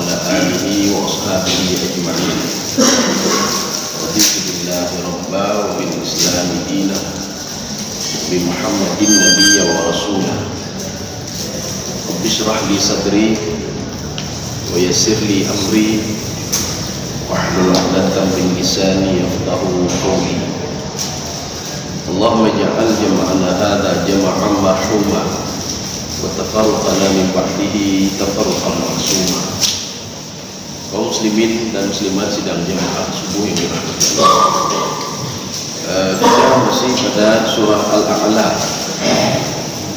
وعلى آله وأصحابه أجمعين. رضيت بالله ربا وبالإسلام دينا بمحمد نبيا ورسولا. رب اشرح لي صدري ويسر لي أمري واحلل عقدة من لساني يفقهوا قولي. اللهم اجعل جمعنا هذا جمعا مرحوما وتفرقنا من بعده tafarruqan ma'suma. Kaum muslimin dan muslimat sidang jamaah subuh yang dirahmati Allah. Kita masih pada surah Al-A'la.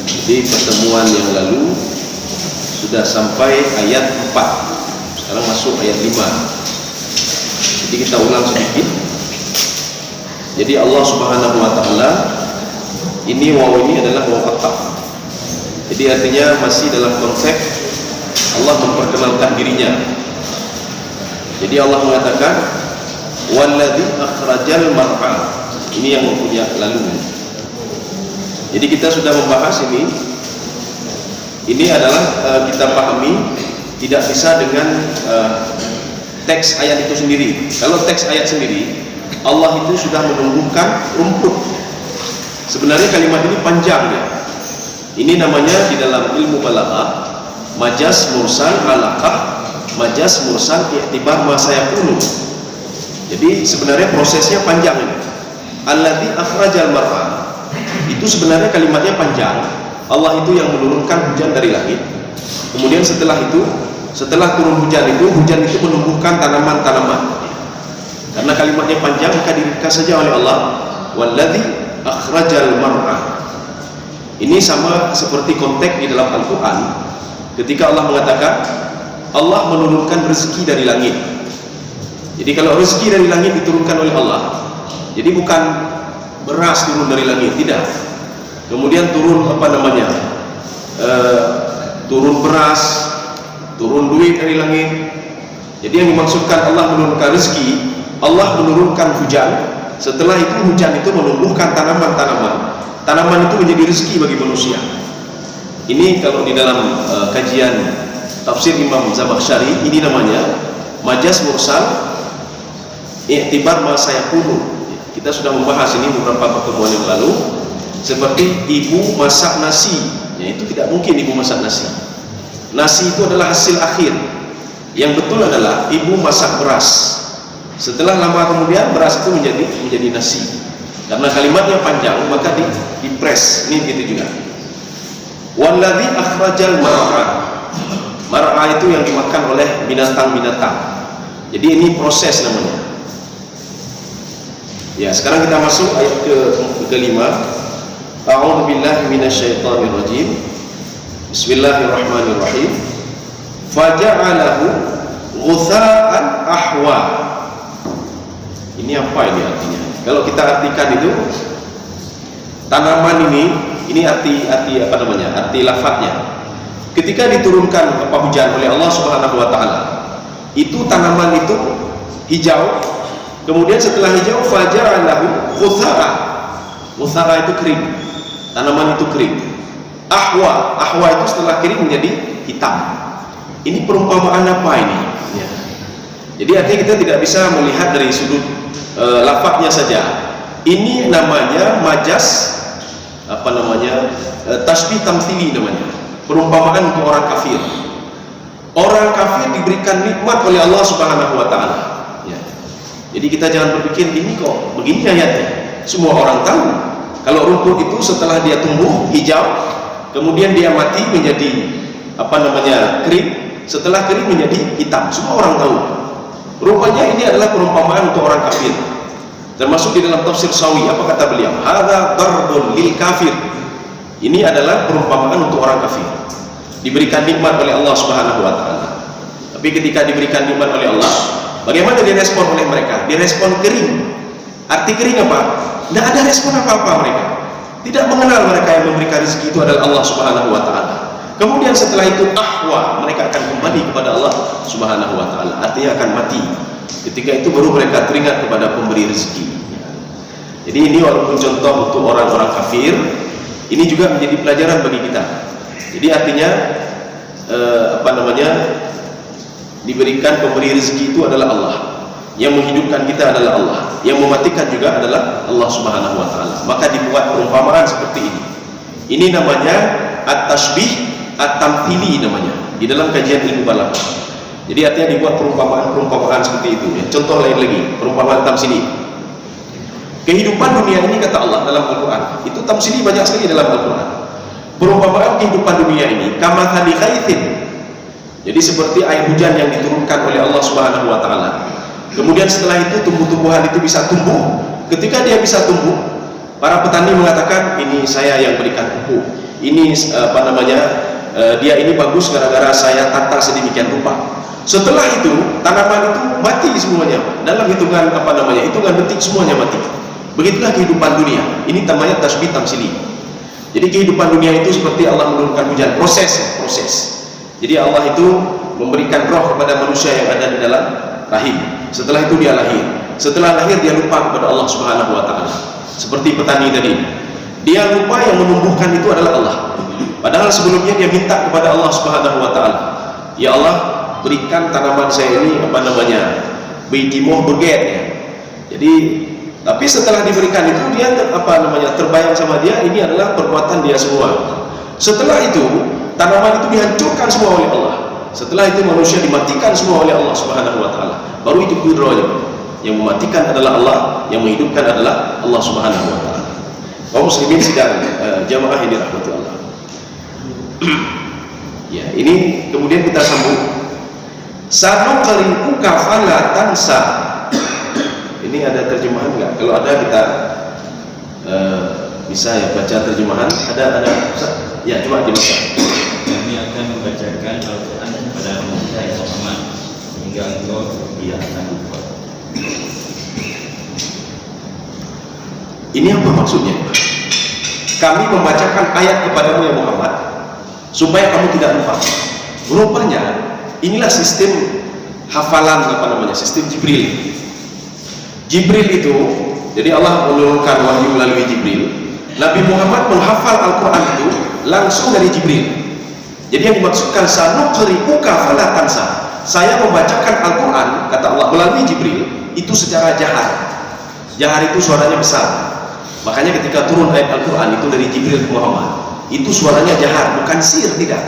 Di pertemuan yang lalu sudah sampai ayat 4. Sekarang masuk ayat 5. Jadi kita ulang sedikit. Jadi Allah Subhanahu wa taala, ini waw ini adalah waw qat'ah. Jadi artinya masih dalam konteks Allah memperkenalkan dirinya. Jadi Allah mengatakan walladzi akhrajal mar'a. Ini yang mempunyai lalu. Jadi kita sudah membahas ini. Ini adalah kita pahami tidak bisa dengan teks ayat itu sendiri. Kalau teks ayat sendiri, Allah itu sudah menumbuhkan rumput. Sebenarnya kalimat ini panjang ya. Ini namanya di dalam ilmu balaghah majaz mursal alaqah, majaz mursal i'tibar ma sayakunu. Jadi sebenarnya prosesnya panjang ini. Alladzi akhrajal mar'a. Itu sebenarnya kalimatnya panjang. Allah itu yang menurunkan hujan dari langit. Kemudian setelah itu, setelah turun hujan itu menumbuhkan tanaman-tanaman. Karena kalimatnya panjang maka diringkas saja oleh Allah. Walladzi akhrajal mar'a. Ini sama seperti konteks di dalam Al-Quran ketika Allah mengatakan Allah menurunkan rezeki dari langit. Jadi kalau rezeki dari langit diturunkan oleh Allah, jadi bukan beras turun dari langit, tidak. Kemudian turun turun beras, turun duit dari langit. Jadi yang dimaksudkan Allah menurunkan rezeki, Allah menurunkan hujan. Setelah itu hujan itu menumbuhkan tanaman-tanaman. Tanaman itu menjadi rezeki bagi manusia. Ini kalau di dalam kajian tafsir Imam Zamakhsyari, ini namanya majaz mursal i'tibar ma sayakunu. Kita sudah membahas ini beberapa pertemuan yang lalu. Seperti ibu masak nasi, ya, itu tidak mungkin ibu masak nasi. Nasi itu adalah hasil akhir. Yang betul adalah ibu masak beras. Setelah lama kemudian beras itu menjadi nasi. Karena kalimatnya panjang maka dipres. Ini begitu juga. Walladzi akhrajal mar'a. Mar'a itu yang dimakan oleh binatang-binatang. Jadi ini proses namanya. Ya, sekarang kita masuk ayat kelima. A'udzu billahi minasyaitonir rajim. Bismillahirrahmanirrahim. Faja'alahu ghutha'an ahwa. Ini apa ini artinya? Kalau kita artikan itu tanaman ini arti apa namanya? Arti lafadznya. Ketika diturunkan hujan oleh Allah Subhanahu wa taala, itu tanaman itu hijau. Kemudian setelah hijau faja'alahu khutha'a. Khutha'a itu kering. Tanaman itu kering. Ahwa itu setelah kering menjadi hitam. Ini perumpamaan apa ini? Ya. Jadi artinya kita tidak bisa melihat dari sudut lafadznya saja. Ini namanya majaz tasbih tamtsili namanya. Perumpamaan untuk orang kafir. Orang kafir diberikan nikmat oleh Allah Subhanahu wa taala. Ya. Jadi kita jangan berpikir ini kok begini ayatnya. Semua orang tahu kalau rumput itu setelah dia tumbuh hijau, kemudian dia mati menjadi kering, setelah kering menjadi hitam. Semua orang tahu. Rupanya ini adalah perumpamaan untuk orang kafir. Termasuk di dalam tafsir Sawi, apa kata beliau? Hadza darbun lil kafir. Ini adalah perumpamaan untuk orang kafir. Diberikan nikmat oleh Allah Subhanahu wa taala. Tapi ketika diberikan nikmat oleh Allah, bagaimana direspon oleh mereka? Direspon kering. Arti kering apa? Tidak ada respon apa-apa mereka. Tidak mengenal mereka yang memberikan rezeki itu adalah Allah Subhanahu wa taala. Kemudian setelah itu ahwa, mereka akan kembali kepada Allah Subhanahu wa taala. Artinya akan mati. Ketika itu baru mereka teringat kepada pemberi rezeki. Jadi ini walaupun contoh untuk orang-orang kafir, ini juga menjadi pelajaran bagi kita. Jadi artinya diberikan pemberi rezeki itu adalah Allah, yang menghidupkan kita adalah Allah, yang mematikan juga adalah Allah Subhanahu wa taala. Maka dibuat perumpamaan seperti ini. Ini namanya at-tashbih at-tamthili namanya di dalam kajian ilmu balaghah. Jadi artinya dibuat perumpamaan seperti itu ya. Contoh lain lagi, perumpamaan tamsili. Kehidupan dunia ini kata Allah dalam Al-Qur'an, itu tamsili banyak sekali dalam Al-Qur'an. Perumpamaan kehidupan dunia ini kamathali ghaithin. Jadi seperti air hujan yang diturunkan oleh Allah Subhanahu wa taala. Kemudian setelah itu tumbuh-tumbuhan itu bisa tumbuh. Ketika dia bisa tumbuh, para petani mengatakan, ini saya yang berikan pupuk. Ini dia ini bagus gara-gara saya tata sedemikian rupa. Setelah itu tanaman itu mati semuanya dalam hitungan hitungan detik semuanya mati. Begitulah kehidupan dunia. Ini namanya tasbih tamsili. Jadi kehidupan dunia itu seperti Allah menurunkan hujan, proses. Jadi Allah itu memberikan roh kepada manusia yang ada di dalam rahim. Setelah itu dia lahir. Setelah lahir dia lupa kepada Allah Subhanahu wa taala. Seperti petani tadi. Dia lupa yang menumbuhkan itu adalah Allah. Padahal sebelumnya dia minta kepada Allah Subhanahu wa taala. Ya Allah, berikan tanaman saya ini beitimoh berget ya. Jadi tapi setelah diberikan itu dia terbayang sama dia, ini adalah perbuatan dia semua. Setelah itu tanaman itu dihancurkan semua oleh Allah. Setelah itu manusia dimatikan semua oleh Allah Subhanahu wa taala. Baru itu kudrahnya. Yang mematikan adalah Allah, yang menghidupkan adalah Allah Subhanahu wa taala. Kaum muslimin sidang jamaah yang dirahmati Allah. Ya, ini kemudian kita sambung. Sanuqri'uka fala tansa. Ini ada terjemahan enggak? Kalau ada kita bisa ya baca terjemahan. Ada ya, coba dibaca. Kami akan membacakan Al-Quran kepada Musa ya Muhammad hingga engkau tidak akan lupa. Ini apa maksudnya? Kami membacakan ayat kepadamu ya Muhammad supaya kamu tidak lupa. Rupanya inilah sistem hafalan sistem Jibril. Jibril itu, jadi Allah menurunkan wahyu melalui Jibril. Nabi Muhammad menghafal Al-Quran itu langsung dari Jibril. Jadi yang dimaksudkan sanuqri'uka fala tansa. Saya membacakan Al-Quran kata Allah melalui Jibril itu secara jahar. Jahar itu suaranya besar. Makanya ketika turun ayat Al-Quran itu dari Jibril ke Muhammad, itu suaranya jahar, bukan sir, tidak.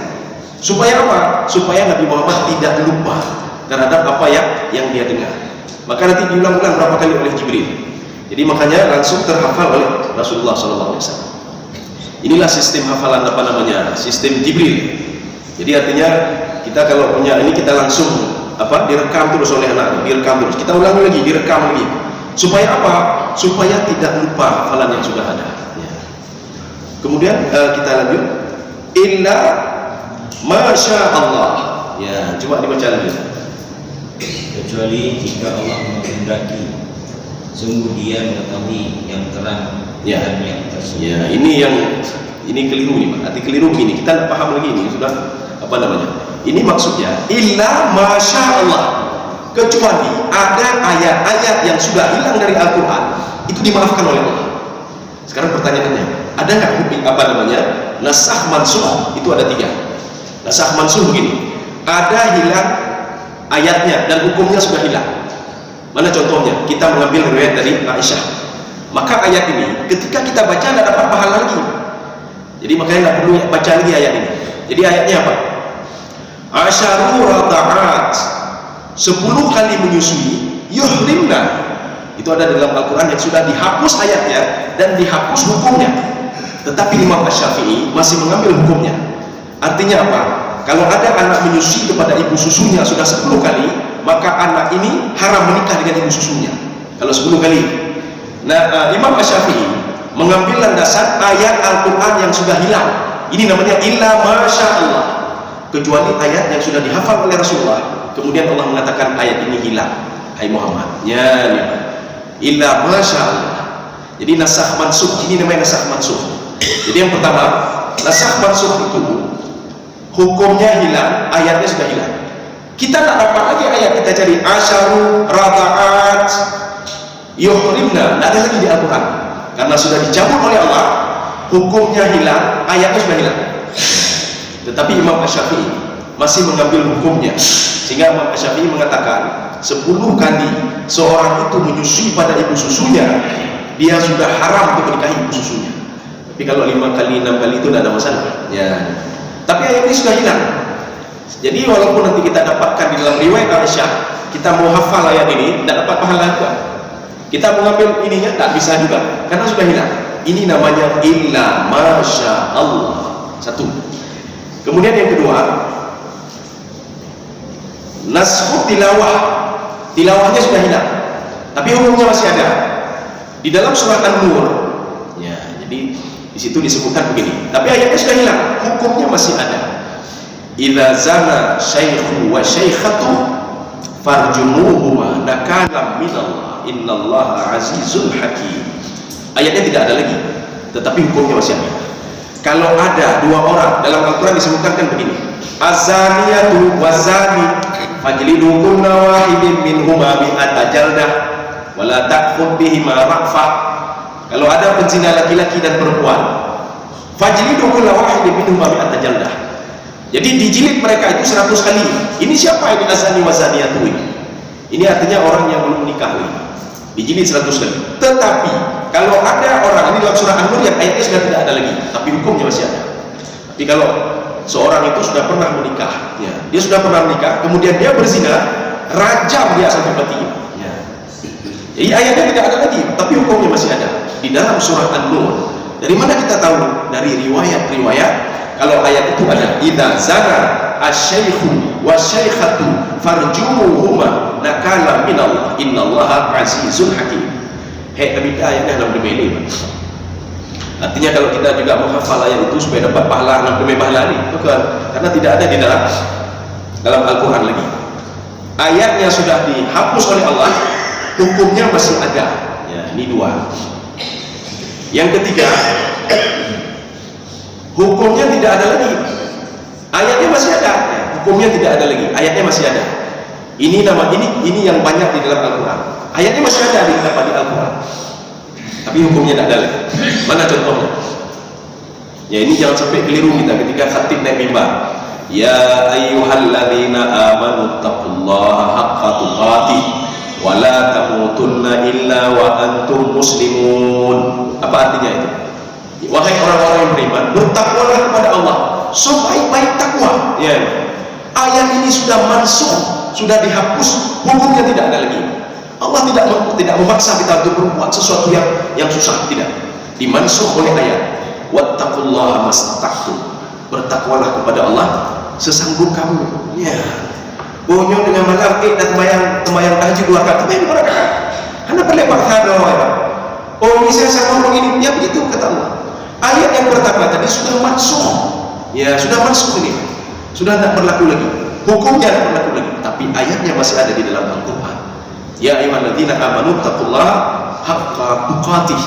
Supaya apa? Supaya Nabi Muhammad tidak lupa terhadap apa yang dia dengar. Maka nanti diulang-ulang berapa kali oleh Jibril. Jadi makanya langsung terhafal oleh Rasulullah SAW. Inilah sistem hafalan sistem Jibril. Jadi artinya kita kalau punya ini kita langsung direkam terus oleh anak, direkam terus. Kita ulangi lagi, direkam lagi. Supaya apa? Supaya tidak lupa hafalan yang sudah ada. Ya. Kemudian kita lanjut. Illa masya Allah. Ya, coba dibaca lagi. Kecuali jika Allah menghendaki, sungguh Dia mengetahui yang terang dan yang tersembunyi. Ya, ini keliru nih, Pak. Arti keliru begini, kita tidak paham lagi ini sudah Ini maksudnya illa masya Allah. Kecuali ada ayat-ayat yang sudah hilang dari Al-Quran itu dimaafkan oleh Allah. Sekarang pertanyaannya, ada nggak nasakh mansukh? Itu ada 3. Nasakh mansukh begini, ada hilang ayatnya dan hukumnya sudah hilang. Mana contohnya? Kita mengambil riwayat dari Aisyah. Maka ayat ini ketika kita baca tidak dapat pahala lagi. Jadi makanya nggak perlu baca lagi ayat ini. Jadi ayatnya apa? Asyaru rada'at, 10 kali menyusui, yuhrimna. Itu ada dalam Al-Quran yang sudah dihapus ayatnya dan dihapus hukumnya. Tetapi Imam Asy-Syafi'i masih mengambil hukumnya. Artinya apa? Kalau ada anak menyusui kepada ibu susunya sudah 10 kali, maka anak ini haram menikah dengan ibu susunya. Kalau 10 kali. Nah, Imam Asy-Syafi'i mengambil landasan ayat Al-Quran yang sudah hilang. Ini namanya illa masya Allah. Kecuali ayat yang sudah dihafal oleh Rasulullah, kemudian Allah mengatakan ayat ini hilang. Hai Muhammad, ya illa masya Allah. Jadi nasakh mansukh ini namanya nasakh mansukh. Jadi yang pertama, nasakh mansukh itu hukumnya hilang, ayatnya sudah hilang. Kita tak dapat lagi ayat, kita cari asyaru rada'at yuhrimna, tidak ada lagi di Al-Quran karena sudah dicabut oleh Allah, hukumnya hilang, ayatnya sudah hilang. Tetapi Imam Asy-Syafi'i masih mengambil hukumnya. Sehingga Imam Syafi'i mengatakan 10 kali seorang itu menyusui pada ibu susunya, dia sudah haram untuk menikahi ibu susunya. Tapi kalau 5 kali 6 kali itu tidak ada masalah ya. Tapi ayat ini sudah hilang. Jadi walaupun nanti kita dapatkan di dalam riwayat Aisyah, kita mau hafal ayat ini tidak dapat pahala juga. Kita mengambil ininya tak bisa juga karena sudah hilang. Ini namanya illa masya Allah. Satu. Kemudian yang kedua, naskh tilawah. Tilawahnya sudah hilang, tapi hukumnya masih ada. Di dalam surat An-Nur, ya, jadi di situ disebutkan begini. Tapi ayatnya sudah hilang, hukumnya masih ada. Idza zana syaikhu wa syaikhatu farjumuhuma nakalam minallah innallaha azizul hakim. Ayatnya tidak ada lagi, tetapi hukumnya masih ada. Kalau ada 2 orang, dalam Al-Quran disebutkan kan begini, azaniyatu wazani fajlidu kulla wahidin minhuma mi'ata jaldah wala ta'khudh bihima ra'fah. Kalau ada penzina laki-laki dan perempuan, fajlidu kulla wahidin minhuma mi'ata jaldah, jadi dijilid mereka itu 100 kali. Ini siapa yang azani wazaniyatu ini? Ini artinya orang yang belum menikah ini, dijilid 100 kali. Tetapi kalau ada orang, ini dalam surah An-Nur yang ayatnya sudah tidak ada lagi, tapi hukumnya masih ada. Tapi kalau seorang itu sudah pernah menikah, ya, dia sudah pernah menikah, kemudian dia berzina, rajam dia sampai mati. Ya. Jadi ayatnya tidak ada lagi, tapi hukumnya masih ada di dalam surah An-Nur. Dari mana kita tahu? Dari riwayat-riwayat. Kalau ayat itu ada, idza zana asy-syaikhu wasy-syaikhatu farjumuhuma nakala minallah innallaha azizun hakim. Hei, tapi ayatnya dalam ini. Artinya kalau kita juga menghafal ayat itu supaya dapat pahala 6 pahala ini, bukan, karena tidak ada di dalam Al-Quran lagi. Ayatnya sudah dihapus oleh Allah, hukumnya masih ada. Ya, ini 2. Yang ketiga, hukumnya tidak ada lagi. Ayatnya masih ada, ya, hukumnya tidak ada lagi. Ayatnya masih ada. Ini yang banyak di dalam Al-Quran. Ayatnya masih ada di Al-Quran, tapi hukumnya tidak ada lagi. Mana contohnya? Ya, ini jangan sampai keliru kita ketika khatib naik mimbar. Ya ayyuhalladzina amanu taqullaha haqqa tuqatih wa la tamutunna illa wa antum muslimun. Apa artinya itu? Wahai orang-orang yang beriman, bertakwalah kepada Allah sebaik-baik takwa. Ya. Ayat ini sudah mansukh, sudah dihapus, hukumnya tidak ada lagi. Allah tidak memaksa kita untuk berbuat sesuatu yang susah, tidak. Dimansukh oleh ayat. Wattaqullaha mastata'tum. Bertakwalah kepada Allah sesanggup kamu. Ya. Bonyo dengan malam dan tembayang tahajud 2 rakaat, tembayang 2 rakaat. Anda berlepas hado. Oh, ini saya sama begini, ya begitu kata Allah. Ayat yang pertama tadi sudah mansukh. Ya, sudah mansukh ini. Sudah tidak berlaku lagi. Hukumnya tidak berlaku lagi, tapi ayatnya masih ada di dalam Al-Quran. Ya ayyuhalladzina amanu taqullaha haqqa tuqatih.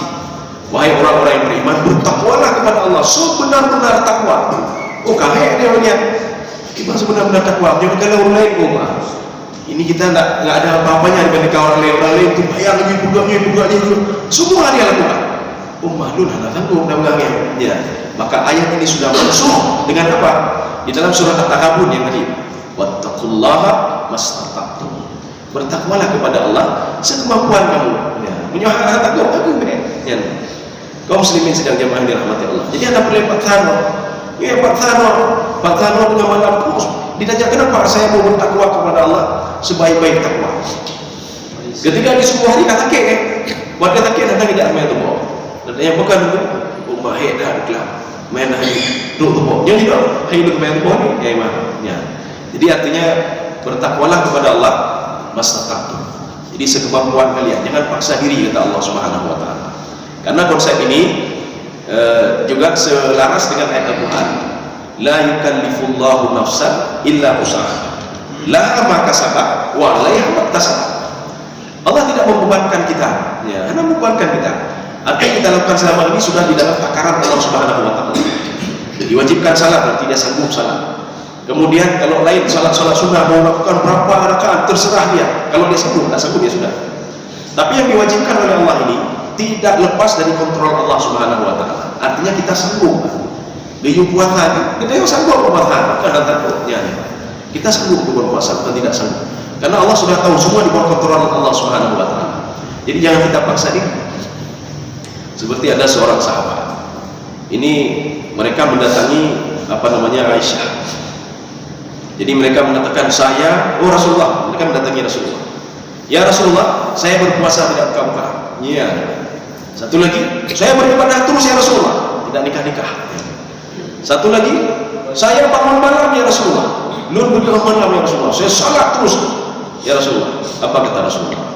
Wahai orang-orang yang beriman, bertakwalah kepada Allah sebenar-benar takwa. Oh, kahek dia punya. Gimana sebenar-benar takwa? Jangan kalau lain rumah. Ini kita enggak ada apa-apanya dibanding orang lain itu bayar lagi budak-budaknya itu. Semua dia lakukan. Malu nak tanggung dah belakang. Ya. Maka ayat ini sudah masuk dengan apa? Di dalam surah At-Takabun yang tadi. Wattaqullaha mastata'tum. Bertakwalah kepada Allah sekemampuan kamu. Ya. Punya hak takwa aku ya. Kaum muslimin sedang jamaah dirahmati Allah. Jadi anda perlu pathano. Ya, pathano dengan malam terus. Ditanya kenapa saya mau bertakwa kepada Allah sebaik-baik takwa. Ketika di sebuah hari kata ke, warga tak kira datang tidak main tu. Dan yang bukan itu, rumah dah kelam. Main hari duduk tu. Yang tidak, hari duduk main tu ni, ya iman. Ya. Jadi artinya bertakwalah kepada Allah mastata'tum. Jadi sekemampuan kalian, jangan paksa diri kata Allah Subhanahu wa taala. Karena konsep ini juga selaras dengan ayat Al-Quran. La yukallifullahu nafsan illa usaha. La ma kasabat wa 'alaiha ma iktasabat. Allah tidak membebankan kita, ya, karena membebankan kita. Apa yang kita lakukan selama ini sudah di dalam takaran Allah Subhanahu wa taala. Jadi wajibkan salat berarti dia sanggup salat. Kemudian kalau lain salat sunnah mau lakukan berapa rakaat terserah dia. Kalau dia sanggup, tak sanggup dia sudah. Tapi yang diwajibkan oleh Allah ini tidak lepas dari kontrol Allah Subhanahu wa taala. Artinya kita sanggup. Dia puasa, kita sanggup puasa, kan takutnya. Kita sanggup berpuasa atau tidak sanggup? Karena Allah sudah tahu semua di bawah kontrol Allah Subhanahu wa taala. Jadi jangan kita paksa diri. Seperti ada seorang sahabat. Ini mereka mendatangi Aisyah. Jadi mereka mengatakan, oh Rasulullah, mereka mendatangi Rasulullah. Ya Rasulullah, saya berpuasa tidak buka-buka. Iya. Satu lagi, saya beribadah terus ya Rasulullah, tidak nikah-nikah. Satu lagi, saya bangun malam ya Rasulullah, malam ya Rasulullah, saya salat terus ya Rasulullah. Apa kata Rasulullah?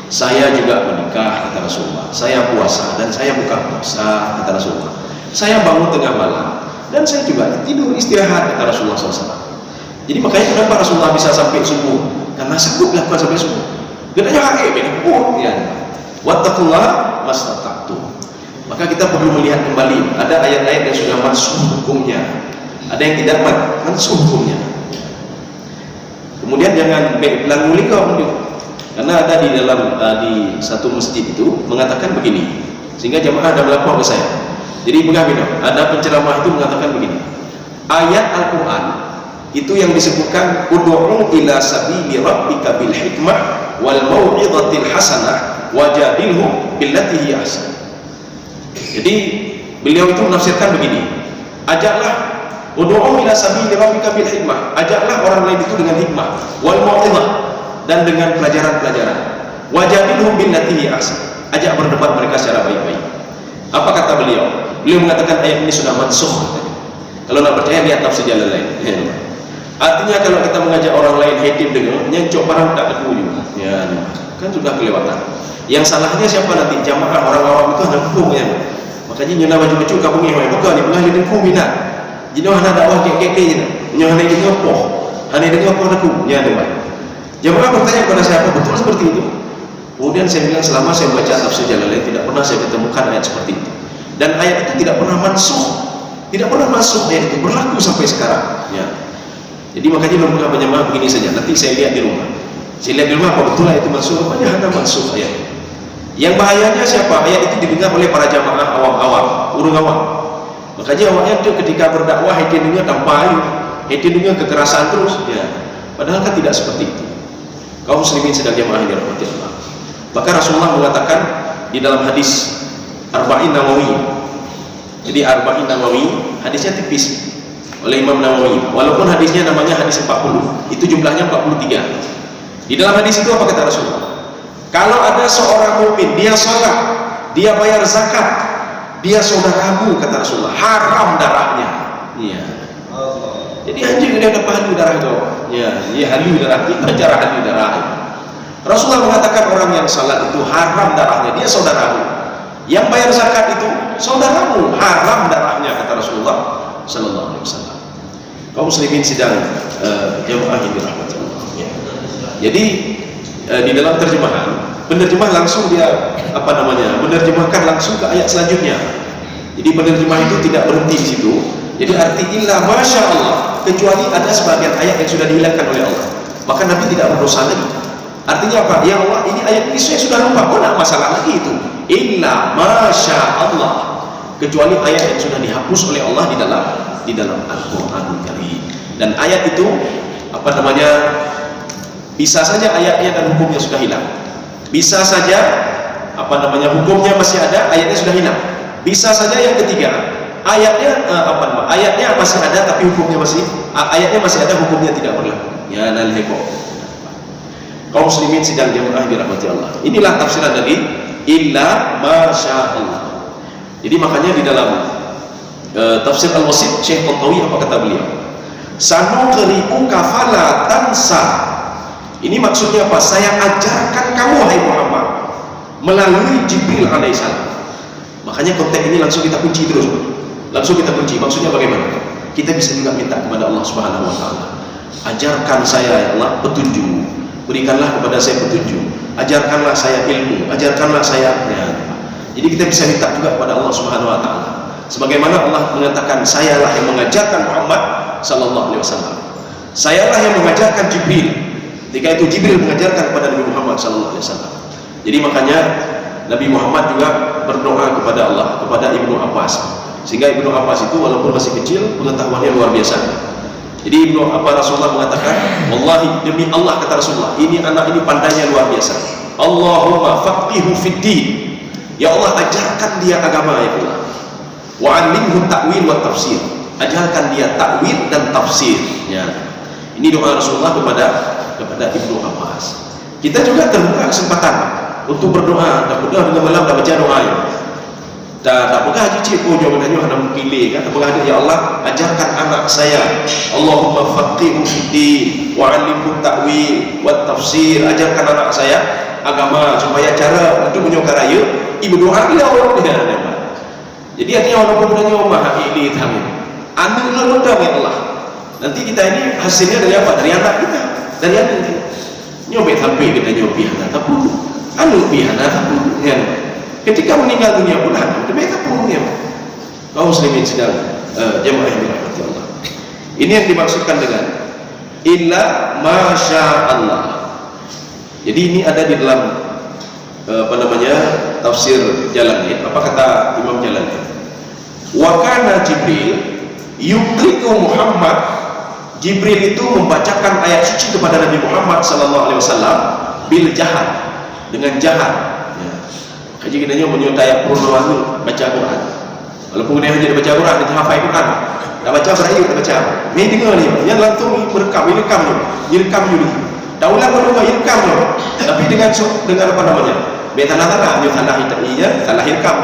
Saya juga menikah, kata Rasulullah. Saya puasa dan saya buka puasa, kata Rasulullah. Saya bangun tengah malam dan saya juga tidur istirahat, kata Rasulullah SAW. Jadi makanya kenapa Rasulullah bisa sampai subuh? Karena sanggup lakukan sampai subuh. Bedanya ya. Wattaqullaha mastata'tum. Maka kita perlu melihat kembali, ada ayat-ayat yang sudah mansuh hukumnya, ada yang tidak mansuh hukumnya. Kemudian jangan bilang kau, karena ada di dalam di satu masjid itu mengatakan begini, sehingga jamaah ada melapor ke saya. Jadi begini, ada penceramah itu mengatakan begini, ayat Al-Quran itu yang disebutkan ud'u ila sabili rabbika bil hikmah wal mau'izatil hasanah wajadilhum billati hiya ahsan. Jadi beliau itu menafsirkan begini, ajaklah ud'u ila sabili rabbika bil hikmah, ajaklah orang lain itu dengan hikmah, wal mau'izah, dan dengan pelajaran-pelajaran, wajadilhum billati hiya ahsan, ajak berdebat mereka secara baik-baik. Apa kata beliau? Beliau mengatakan ayat ini sudah mansukh. Kalau nak percaya lihat tafsir Jalalain. Artinya kalau kita mengajak orang lain hidup dengan nyencok barang tak laku juga. Ya, kan sudah kelewatan. Yang salahnya siapa nanti? Jamaah orang awam itu hendak hukum ya. Makanya nyana baju-baju kampung ni hoy bukan ni pengalih dan kuminat. Jadi hana dakwah kek-kek je. Nyana ni ngopoh. Hana dengan apa aku? Ya, dewan. Jamaah bertanya kepada saya, apa betul seperti itu? Kemudian saya bilang, selama saya baca tafsir Jalalain tidak pernah saya ketemukan ayat seperti itu. Dan ayat itu tidak pernah mansuh. Tidak pernah masuk ayat itu, berlaku sampai sekarang. Ya. Jadi makanya lembaga penyamaah begini saja. Nanti saya lihat di rumah. Saya lihat di rumah apa betul ayat itu mansuh, apanya hanya mansuh ayat. Yang bahayanya siapa? Ayat itu didengar oleh para jamaah awam-awam, urung awam. Makanya awaknya itu ketika berdakwah hidupnya tanpa ayu, hidupnya kekerasan terus. Ya. Padahal kan tidak seperti itu. Kaum muslimin sedang jamaah yang dirahmati Allah. Maka Rasulullah mengatakan di dalam hadis Arba'in Nawawi. Jadi Arba'in Nawawi hadisnya tipis oleh Imam Nawawi. Walaupun hadisnya namanya hadis 40, itu jumlahnya 43. Di dalam hadis itu apa kata Rasulullah? Kalau ada seorang mukmin, dia sholat, dia bayar zakat, dia saudaramu, kata Rasulullah, haram darahnya. Iya. Jadi anjing dia dapat halu darah kau. Ya, dia halu darah kita, cara halu darah. Rasulullah mengatakan orang yang salat itu haram darahnya, dia saudaramu. Yang bayar zakat itu saudaramu, haram darahnya, kata Rasulullah sallallahu alaihi wasallam. Kaum muslimin sidang jamaah yang dirahmati Allah. Ya. Jadi di dalam terjemahan, penerjemah langsung dia menerjemahkan langsung ke ayat selanjutnya. Jadi penerjemah itu tidak berhenti di situ. Jadi arti illa masya Allah, kecuali ada sebagian ayat yang sudah dihilangkan oleh Allah, maka Nabi tidak berdosa lagi. Artinya apa? Ya Allah, ini ayat ini saya sudah lupa, tidak masalah lagi itu. Illa masya Allah, kecuali ayat yang sudah dihapus oleh Allah di dalam Al-Quranul Karim. Dan ayat itu bisa saja ayatnya dan hukumnya sudah hilang. Bisa saja hukumnya masih ada, ayatnya sudah hilang. Bisa saja yang ketiga, ayatnya masih ada tapi hukumnya ayatnya masih ada, hukumnya tidak berlaku. Ya nalheko. Kaum muslimin sidang jamaah dirahmati Allah. Inilah tafsiran dari illa masya Allah. Jadi makanya di dalam tafsir Al-Wasit Syekh Tantawi apa kata beliau? Sanuqri'uka fala tansa. Ini maksudnya apa? Saya ajarkan kamu hai Muhammad melalui Jibril alaihissalam. Makanya konteks ini langsung kita kunci terus. Langsung kita kunci. Maksudnya bagaimana? Kita bisa juga minta kepada Allah Subhanahu wa taala. Ajarkan saya ya Allah petunjuk. Berikanlah kepada saya petunjuk. Ajarkanlah saya ilmu. Ajarkanlah saya. Ya. Jadi kita bisa minta juga kepada Allah Subhanahu wa taala. Sebagaimana Allah mengatakan, sayalah yang mengajarkan Muhammad sallallahu alaihi wasallam. Sayalah yang mengajarkan Jibril. Ketika itu Jibril mengajarkan kepada Nabi Muhammad sallallahu alaihi wasallam. Jadi makanya Nabi Muhammad juga berdoa kepada Allah, kepada Ibnu Abbas. Sehingga Ibnu Abbas itu walaupun masih kecil, pengetahuannya luar biasa. Jadi Rasulullah mengatakan, wallahi demi Allah, kata Rasulullah, ini anak ini pandainya luar biasa. Allahumma faqihu fid din. Ya Allah, ajarkan dia agama, ya Allah. Wa 'allimhu ta'wil wa tafsir. Ajarkan dia takwil dan tafsir. Ya. Ini doa Rasulullah kepada Ibnu Abbas. Kita juga terbuka kesempatan untuk berdoa. Tak berdoa dengan malam, tak baca doa ya. Tak pegah cicip pun jangan hanya hendak pilih kan. Tak pegah dia, ya Allah, ajarkan anak saya. Allahumma faqihu fiddin wa 'allimhu ta'wil wa tafsir. Ajarkan anak saya agama supaya cara untuk menyokaraya ibu doa dia orang dia. Jadi artinya walaupun dia omah ini tahu. Anu lalu tahu ya Allah. Nanti kita ini hasilnya dari apa? Dari anak kita, dari anak kita. Nyobek sampai kita nyobi anak tapi anu pihana tapi ya. Ketika meninggal dunia pun ada, tapi tak pun ya. Kaum muslimin sedang jemaah yang dirahmati Allah. Ini yang dimaksudkan dengan illa masya Allah. Jadi ini ada di dalam tafsir Jalalain. Apa kata Imam Jalalain? Wa kana Jibril yuqri'u Muhammad. Jibril itu membacakan ayat suci kepada Nabi Muhammad sallallahu alaihi wasallam bil jahar, dengan jahar. Kaji kita menyuruh ayat purnawan baca Quran. Walaupun dia hanya baca Quran, dia hafal Quran. Tak baca berayu, tak baca. Ni dengar ni, yang langsung merekam, direkam ni. Dah ulang kedua direkam ni. Tapi dengan apa namanya? Betanah-tanah, dia salah rekam.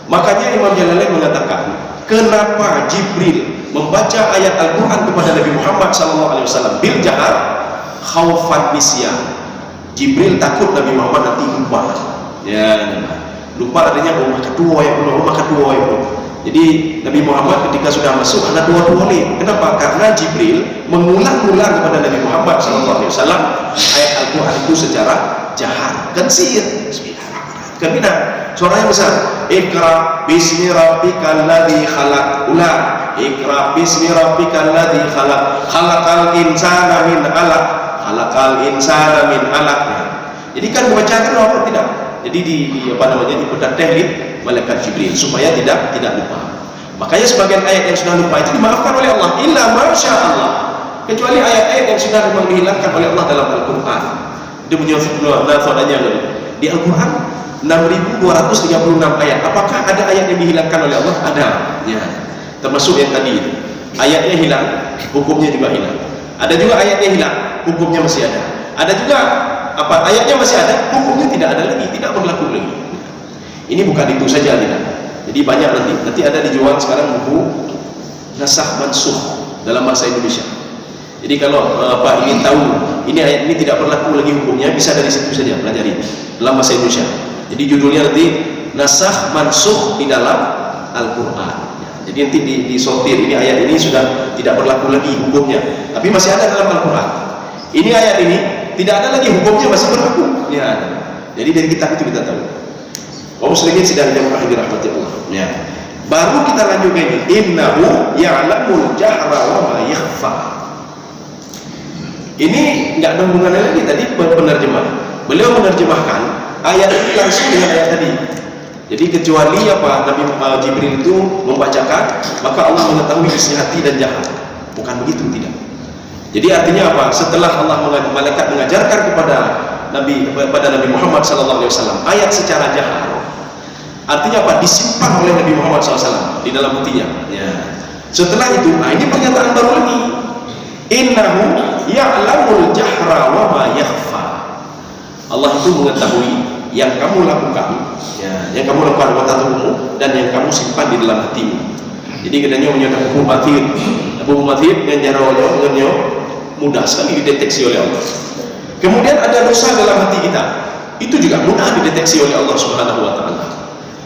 Makanya Imam Jalalain mengatakan, kenapa Jibril membaca ayat Al-Quran kepada Nabi Muhammad SAW bil jahar khaufan nisyan. Jibril takut Nabi Muhammad nanti lupa. Ya, lupa adanya rumah kedua ya Allah. Jadi Nabi Muhammad ketika sudah masuk ada dua boleh. Kenapa? Karena Jibril mengulang-ulang kepada Nabi Muhammad SAW ayat Al-Quran itu secara jahar. Kan sihir. Kan bina. Suaranya besar. Iqra bismi rabbikal ladzi khalaq. Ulang. Iqra bismi rabbikal ladzi khalaq. Khalaqal insana min 'alaq. Khalaqal insana min 'alaq. Jadi kan membacakan apa tidak? Jadi dipedah teknik malaikat Jibril supaya tidak lupa. Makanya sebagian ayat yang sudah lupa itu dimaafkan oleh Allah. Illa masya Allah. Kecuali ayat-ayat yang sudah memang dihilangkan oleh Allah dalam Al-Quran. Dia punya nafadanya di Al-Quran 6.236 ayat. Apakah ada ayat yang dihilangkan oleh Allah? Ada. Ya. Termasuk yang tadi itu. Ayatnya hilang, hukumnya juga hilang. Ada juga ayatnya hilang, hukumnya masih ada. Ada juga ayatnya masih ada, hukumnya tidak ada lagi, tidak berlaku lagi. Ini bukan itu saja tidak. Jadi banyak nanti ada dijual sekarang buku nasakh mansukh dalam bahasa Indonesia. Jadi kalau ingin tahu ini ayat ini tidak berlaku lagi hukumnya, bisa dari situ saja pelajari dalam bahasa Indonesia. Jadi judulnya nanti nasakh mansukh di dalam Al-Quran. Jadi nanti disortir, ini ayat ini sudah tidak berlaku lagi hukumnya, tapi masih ada dalam Al-Quran. Ini ayat ini tidak ada lagi hukumnya, masih berlaku. Ya. Jadi dari kitab itu kita tahu. Kaum muslimin sedang jemaah dirahmati Allah. Ya. Baru kita lanjut ini. Innahu ya'lamul jahra wa ma yakhfa. Ini enggak ada hubungannya lagi tadi penerjemah. Beliau menerjemahkan ayat ini langsung dengan ayat tadi. Jadi kecuali Nabi Jibril itu membacakan, maka Allah mengetahui isi hati dan jahar. Bukan begitu, tidak. Jadi artinya apa? Setelah malaikat mengajarkan kepada Nabi Muhammad SAW ayat secara jahar, artinya apa? Disimpan oleh Nabi Muhammad SAW di dalam hatinya. Ya. Setelah itu, ini pernyataan baru lagi. Innahu ya'lamul jahra wa ma yakhfa. Allah itu mengetahui yang kamu lakukan, ya, yang kamu lakukan mata tubuhmu dan yang kamu simpan di dalam hatimu. Jadi katanya menyatakan Abu Mumathir dengan jarawanya mudah sekali dideteksi oleh Allah. Kemudian ada dosa dalam hati kita, itu juga mudah dideteksi oleh Allah Subhanahu wa taala.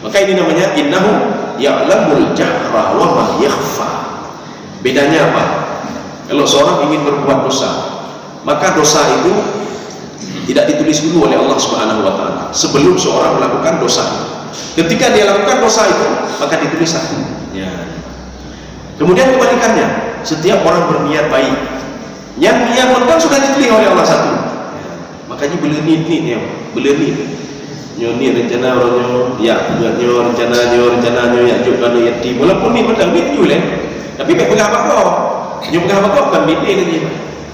Maka ini namanya innahu ya'lamul jahra wa ma yakhfa. Bedanya apa? Kalau seorang ingin berbuat dosa, maka dosa itu tidak ditulis dulu oleh Allah Subhanahu wa taala sebelum seorang melakukan dosa. Ketika dia lakukan dosa itu, maka ditulis satu. Ya. Kemudian kebalikannya, setiap orang berniat baik, yang niat kan sudah ditulis oleh Allah satu. Ya. Makanya belenit nyoni rencana orangnya, ya buatnya rencananya ya juga kalau yati walaupun ni betul ni boleh. Tapi baik pegang apa kau? Nyo pegah bakok kan bini tadi.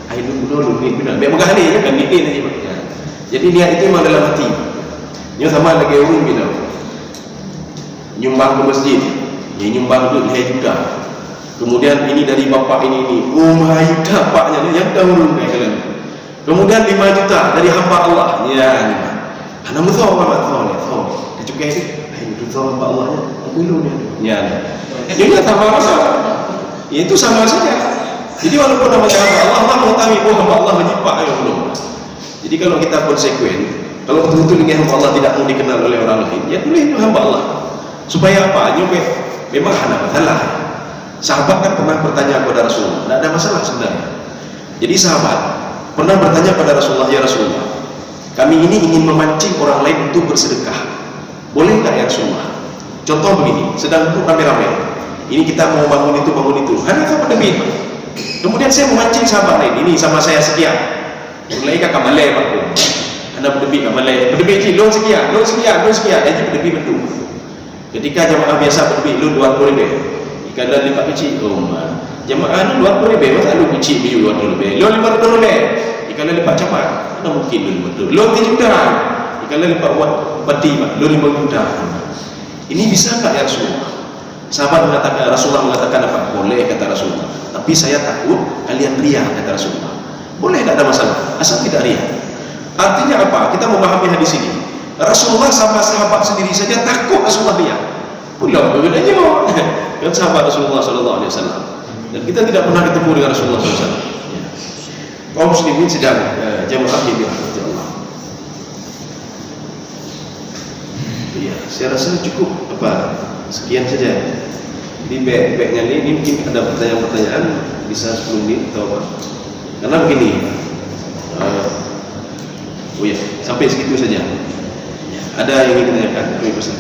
Ai dulu ni benar. Biar pegah ni kan bini tadi. Ya. Jadi niat itu memang dalam hati. Nyo sama lagi urung bina. Nyumbang ke masjid. Ya nyumbang duit 2 juta. Kemudian ini dari bapak ini. Oh my juta paknya ni yang dahulu ni kalian. Kemudian 5 juta dari hamba Allah. Ya ni. Ana muthaw Muhammad thaw. Kecukai itu. Ai muthaw hamba Allah nya. Aku lu ni. Ya. Jadi sama masalah. Ya, itu sama saja. Jadi walaupun nama hamba Allah, Allah mengetahui bahwa hamba Allah menyipak ya belum. Jadi kalau kita konsekuen, kalau betul-betul ini hamba Allah tidak mau dikenal oleh orang lain, ya boleh itu hamba Allah. Supaya apa? Memang ada masalah. Sahabat kan pernah bertanya kepada Rasulullah, tidak ada masalah sebenarnya. Jadi sahabat pernah bertanya kepada Rasulullah, ya Rasulullah, kami ini ingin memancing orang lain untuk bersedekah. Boleh tak ya Rasulullah? Contoh begini, sedang duduk rame-rame. Ini kita mau bangun itu. Hanya apa demi? Kemudian saya memancing sahabat lain. Ini sama saya sekian. Mulai kakak malai Pak. Anda berdemi kamalai. Berdemi je, loan sekian. Jadi berdemi betul. Ketika jamaah biasa berdemi loan 20 lebih. Ikan dah lipat kecil. Jamaah ni 20 lebih. Masa lu kecil biu 20 lebih. Loan 500 lebih. Ikan dah lipat cepat. Mana mungkin loan betul. Loan 3 juta. Ikan dah lipat buat peti Pak. Loan 5 juta. Ini bisa tak ya Rasulullah? Sahabat mengatakan, Rasulullah mengatakan apa? Boleh kata Rasulullah. Tapi saya takut kalian riya kata Rasulullah. Boleh, tak ada masalah. Asal tidak riya. Artinya apa? Kita memahami hadis ini. Rasulullah sama sahabat sendiri saja takut Rasulullah riya. Pulau bedanya kan sahabat Rasulullah SAW. Dan kita tidak pernah ketemu dengan Rasulullah SAW. Kaum muslimin sedang jamaah yang dirahmati Allah. Ya, saya rasa cukup sekian saja. Di backnya ini mungkin ada pertanyaan bisa 10 menit atau apa. Karena begini, sampai segitu saja. Ada yang ingin ditanyakan? Kami pesan.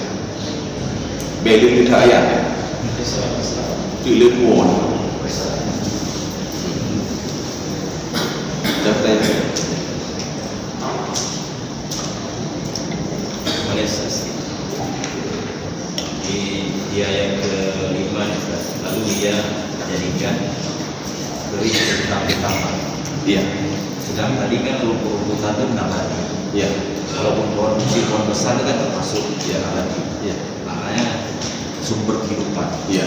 Beli lidah ayat. Lidah won. Ada pertanyaan? Di ayat ke-5 lalu dia jadikan beri pertama. Iya. Sedang tadi kan rumput-rumputan itu nabati. Iya. Walaupun pohon besar kan termasuk ya nabati. Iya. Maknanya sumber kehidupan. Iya.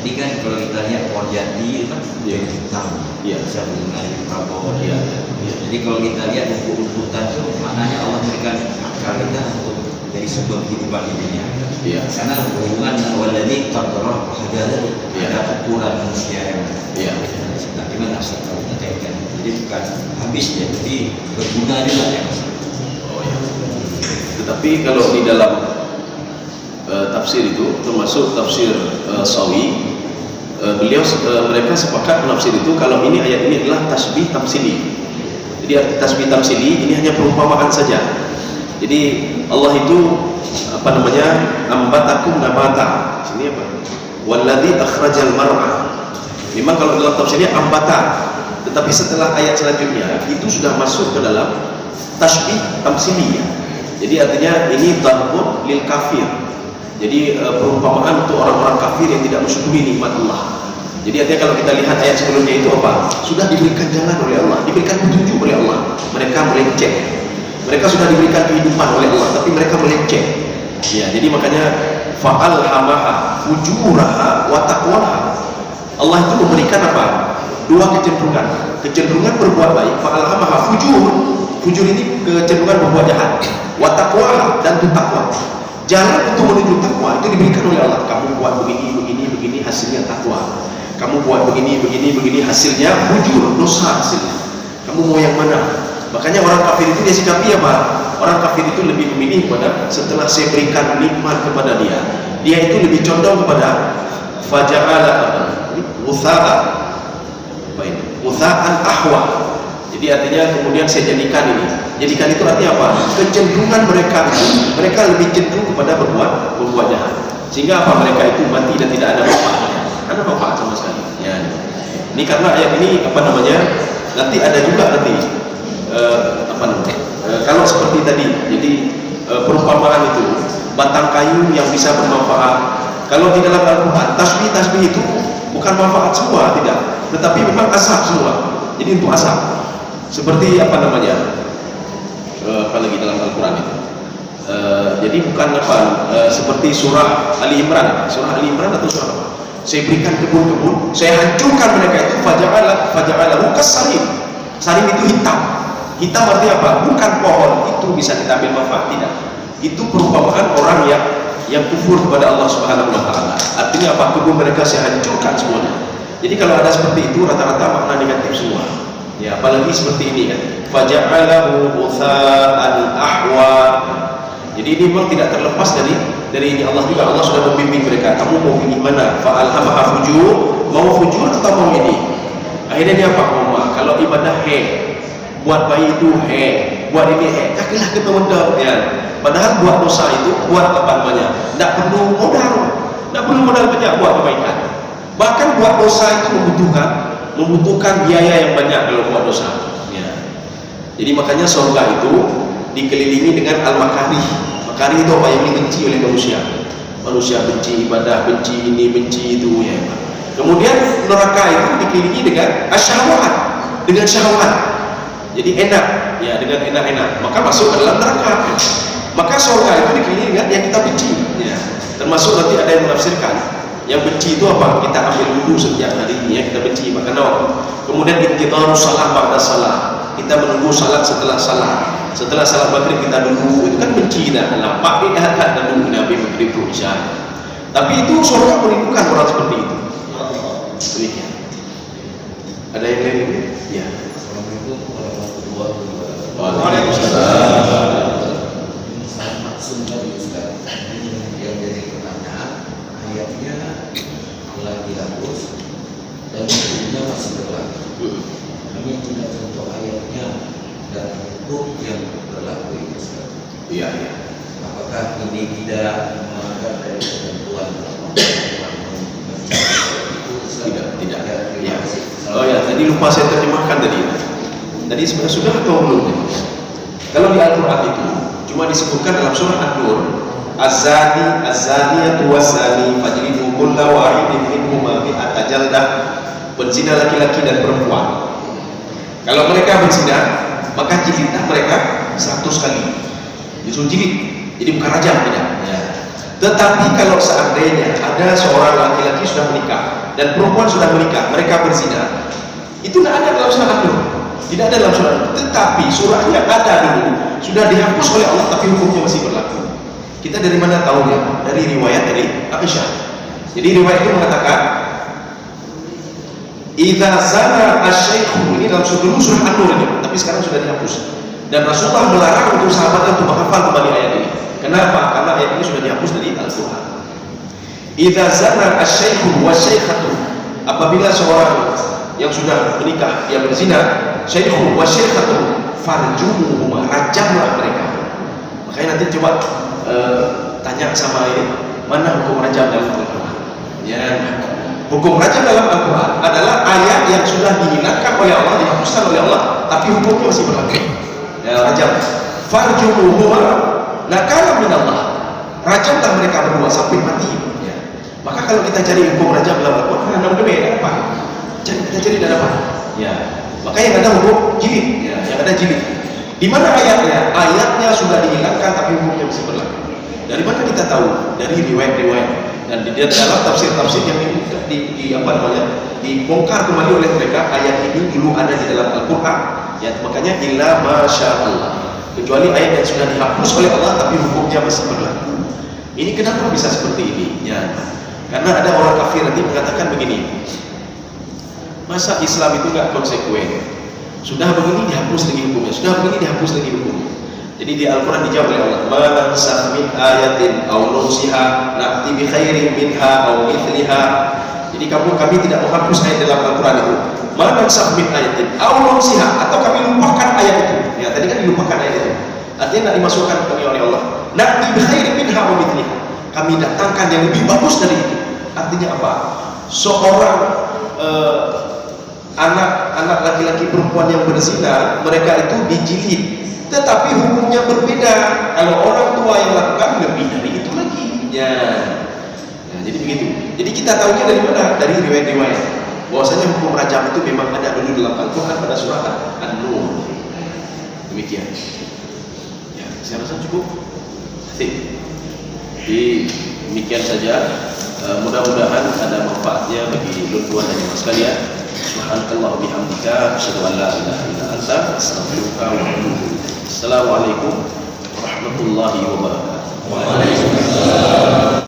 Jadi kan kalau kita lihat pohon jati itu kan jadi hitam. Iya. Bisa bunga di Prabowo. Iya. Jadi kalau kita lihat rumput-rumputan itu maknanya Allah memberikan akal kita untuk jadi sumber kehidupan di dunia. Iya. Karena hubungan waladhi qadara hadalah ada ukuran manusia yang sebagaimana asal kalau kita kaitkan. Jadi bukan habis ya, jadi berguna juga ya Mas. Oh ya. Tetapi kalau di dalam tafsir itu termasuk tafsir Sawi, mereka sepakat menafsir itu kalau ini ayat ini adalah tasbih tamsili. Jadi arti tasbih tamsili ini hanya perumpamaan saja. Jadi Allah itu ambatakum nabata. Sini apa? Walladzi akhrajal mar'a. Memang kalau dalam tafsirnya ambata, tetapi setelah ayat selanjutnya itu sudah masuk ke dalam tasbih tamsili. Jadi artinya ini darbun lil kafir. Jadi perumpamaan untuk orang-orang kafir yang tidak mensyukuri nikmat Allah. Jadi artinya kalau kita lihat ayat sebelumnya itu apa? Sudah diberikan jalan oleh Allah, diberikan petunjuk oleh Allah. Mereka melenceng. Mereka sudah diberikan kehidupan oleh Allah, tapi mereka melenceng. Ya, jadi makanya fa'alhamaha fujuraha wa taqwaha. Allah itu memberikan apa? Dua kecenderungan. Kecenderungan berbuat baik, fa'alhamaha fujur. Fujur ini kecenderungan berbuat jahat. Wa taqwaha, dan itu takwa. Jalan untuk menuju takwa itu diberikan oleh Allah. Kamu buat begini, hasilnya takwa. Kamu buat begini, hasilnya fujur, dosa hasilnya. Kamu mau yang mana? Makanya orang kafir itu dia sikapi apa? Orang kafir itu lebih memilih pada setelah saya berikan nikmat kepada dia itu lebih condong kepada faja'ala mutha'an ahwa. Jadi artinya kemudian saya jadikan ini. Jadikan itu artinya apa? Kecenderungan mereka lebih cenderung kepada berbuat jahat. Sehingga apa? Mereka itu mati dan tidak ada manfaatnya. Ada manfaat sama sekali. Ya. Ini karena ayat ini nanti ada juga kalau seperti tadi, jadi perumpamaan itu batang kayu yang bisa bermanfaat. Kalau di dalam Al-Quran tasbih itu bukan bukan manfaat semua, tidak, tetapi memang asap semua. Jadi untuk asap. Seperti apa namanya? Apa lagi dalam Al-Quran itu? Jadi bukan seperti surah Ali Imran atau surah apa? Saya berikan kebun-kebun, saya hancurkan mereka itu, faja'alahu kassarim. Sarim itu hitam. Hitam artinya apa? Bukan pohon itu bisa kita ambil manfaat, tidak. Itu perumpamaan orang yang kufur kepada Allah Subhanahu wa taala. Artinya apa? Kebun mereka saya hancurkan semuanya. Jadi kalau ada seperti itu rata-rata makna negatif semua. Ya, apalagi seperti ini kan. Faja'alahu ghutha'an ahwa. Jadi ini memang tidak terlepas dari ini. Allah juga, Allah sudah membimbing mereka. Kamu mau pilih mana? Fa'alhamaha fujur, mau fujur atau mau ini? Akhirnya dia apa? Kalau ibadah buat bayi itu buat ini yakinlah kita modal ya. Padahal buat dosa itu, buat apa namanya? Tidak perlu modal banyak buat kebaikan. Bahkan buat dosa itu membutuhkan biaya yang banyak kalau buat dosa. Ya. Jadi makanya surga itu dikelilingi dengan al-makarih. Makarih itu apa yang dibenci oleh manusia. Manusia benci ibadah, benci ini, benci itu ya. Kemudian neraka itu dikelilingi dengan asyahwat, dengan syahwat. Jadi enak, ya dengan enak-enak. Maka masuk ke dalam neraka. Maka surga itu dikelilingi dengan yang kita benci. Ya. Termasuk nanti ada yang menafsirkan. Yang benci itu apa? Kita ambil dulu setiap hari ini ya, kita benci makan awal. Kemudian intidharus salat ba'da salat. Kita menunggu salat setelah salat. Setelah salat maghrib kita dulu, itu kan benci dah. Nampak ni dah nunggu Nabi maghrib tu isya. Tapi itu surga merindukan orang seperti itu. Demikian. Ada yang lain lagi? Ya. Assalamualaikum warahmatullahi wabarakatuh. Waalaikumsalam. Maksud dari Ustaz yang jadi pertanyaan, ayatnya telah dihapus dan hukumnya masih berlaku. Kami tidak contoh ayatnya dan hukum yang berlaku itu Ustaz. Iya. Apakah ini tidak melanggar dari ketentuan Tidak. Ya. Oh ya, tadi lupa saya terjemahkan tadi. Tadi sebenarnya sudah atau belum? Kalau di Al-Quran itu cuma disebutkan dalam surah An-Nur, az-zaniyatu was-zani fajlidu kulla wahidin minhuma mi'ata jaldah. Berzina laki-laki dan perempuan. Kalau mereka berzina, maka jilidlah mereka 100 kali. Disuruh jilid. Jadi bukan rajam, tidak. Ya. Tetapi kalau seandainya ada seorang laki-laki sudah menikah dan perempuan sudah menikah, mereka berzina, itu tidak ada dalam surah An-Nur. Tidak ada dalam surah An-Nur. Tetapi surahnya ada dulu, sudah dihapus oleh Allah, tapi hukumnya masih berlaku. Kita dari mana tahunya? Dari riwayat dari Aisyah. Jadi riwayat itu mengatakan, idza zana asy-syaikhu, ini dalam surah An-Nur ini, tapi sekarang sudah dihapus. Dan Rasulullah melarang untuk sahabatnya untuk menghafal kembali ayat ini. Kenapa? Karena ayat ini sudah dihapus dari Al-Quran. Idza zana asy-syaikhu wasy-syaikhatu, apabila seorang yang sudah menikah dia berzina, syaikhu wasy-syaikhatu farjumuhuma, rajamlah mereka. Makanya nanti coba tanya sama ini, mana hukum rajam dalam Al-Quran? Ya, hukum rajam dalam Al-Quran adalah ayat yang sudah dihilangkan oleh Allah, dihapuskan oleh Allah, tapi hukumnya masih berlaku. Ya, rajam. Farjumuhuma nakala minallah. Rajamlah mereka berdua sampai mati. Ya. Maka kalau kita cari hukum rajam dalam Al-Quran, ada apa? Kita cari tidak dapat. Ya. Maka yang ada hukum jilid. Ya. Yang ada jilid. Di mana ayatnya? Ayatnya sudah dihilangkan tapi hukumnya masih berlaku. Dari mana kita tahu? Dari riwayat-riwayat. Dan di dalam tafsir-tafsir yang dibongkar kembali oleh mereka, ayat ini dulu ada di dalam Al-Quran. Ya, makanya illa masyaallah, kecuali ayat yang sudah dihapus oleh Allah tapi hukumnya masih berlaku. Ini kenapa bisa seperti ini? Ya, karena ada orang kafir nanti mengatakan begini, masa Islam itu nggak konsekuen? Sudah begini dihapus lagi hukumnya, sudah begini dihapus lagi hukumnya. Jadi di Al-Quran dijawab oleh Allah, ma nansakh min ayatin aw nunsiha na'ti bi khairin minha aw mithliha. Jadi kami tidak menghapus ayat dalam Al-Quran itu. Ma nansakh min ayatin aw nunsiha, atau kami lupakan ayat itu. Ya, tadi kan dilupakan ayat itu. Artinya tidak dimasukkan oleh Allah. Na'ti bi khairin minha aw mithliha. Kami datangkan yang lebih bagus dari itu. Artinya apa? Seorang anak laki-laki perempuan yang berzina, mereka itu dijilid, tetapi hukumnya berbeda. Kalau orang tua yang lakukan lebih dari itu lagi. Ya. Nah, jadi begitu. Jadi kita tahunya dari mana? Dari riwayat-riwayat. Bahwasanya hukum rajam itu memang ada dulu dalam Al-Quran pada surah An-Nur. Demikian. Ya, saya rasa cukup. Jadi demikian saja. Mudah-mudahan ada manfaatnya bagi tuan dan ibu sekalian. Subhanakallah bihamdika asyhadu an la ilaha illa anta astaghfiruka wa atubu ilaik. Assalamualaikum warahmatullahi wabarakatuh. Waalaikumsalam.